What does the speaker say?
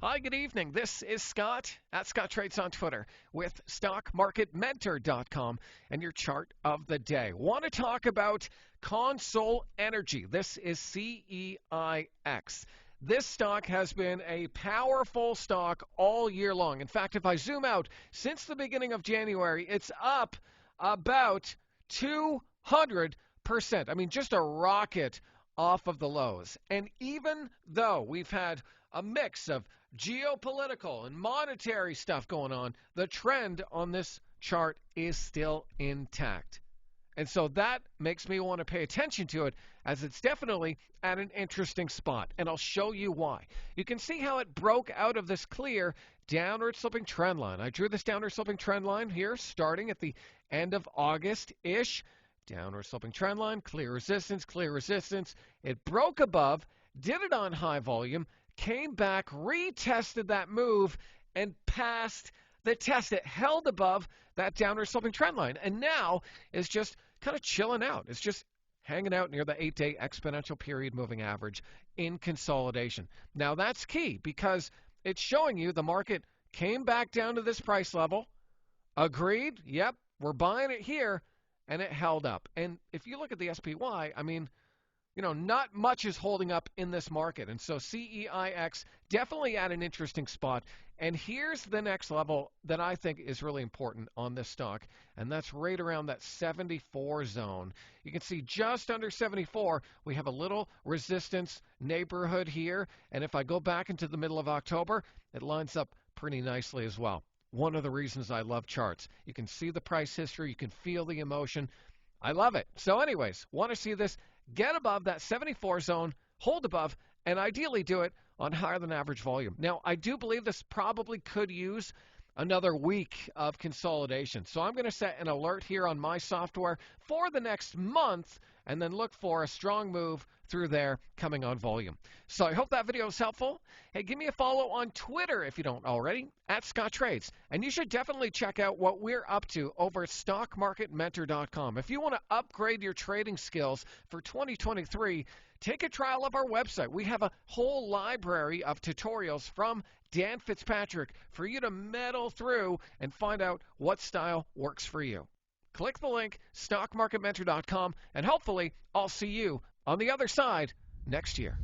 Hi, good evening. This is Scott at Scott Trades on Twitter with StockMarketMentor.com and your chart of the day. Want to talk about Console Energy. This is CEIX. This stock has been a powerful stock all year long. In fact, if I zoom out, since the beginning of January, it's up about 200%. I mean, just a rocket off of the lows. And even though we've had a mix of geopolitical and monetary stuff going on, the trend on this chart is still intact. And so that makes me want to pay attention to it, as it's definitely at an interesting spot. And I'll show you why. You can see how it broke out of this clear downward sloping trend line. I drew this downward sloping trend line here starting at the end of August-ish. Downward sloping trend line, clear resistance, clear resistance. It broke above, did it on high volume, came back, retested that move, and passed the test. It held above that downward sloping trend line, and now is just kind of chilling out. It's just hanging out near the 8-day exponential period moving average in consolidation. Now that's key because it's showing you the market came back down to this price level, agreed, yep, we're buying it here, and it held up. And if you look at the SPY, I mean, not much is holding up in this market. And so CEIX definitely at an interesting spot. And here's the next level that I think is really important on this stock, and that's right around that 74 zone. You can see just under 74, we have a little resistance neighborhood here. And if I go back into the middle of October, it lines up pretty nicely as well. One of the reasons I love charts. You can see the price history. You can feel the emotion. I love it. So anyways, want to see this get above that 74 zone, hold above, and ideally do it on higher than average volume. Now, I do believe this probably could use another week of consolidation. So I'm going to set an alert here on my software for the next month and then look for a strong move through there coming on volume. So I hope that video is helpful. Hey, give me a follow on Twitter if you don't already, at Scott Trades. And you should definitely check out what we're up to over at StockMarketMentor.com. If you want to upgrade your trading skills for 2023, take a trial of our website. We have a whole library of tutorials from Dan Fitzpatrick for you to meddle through and find out what style works for you. Click the link, StockMarketMentor.com, and hopefully I'll see you on the other side next year.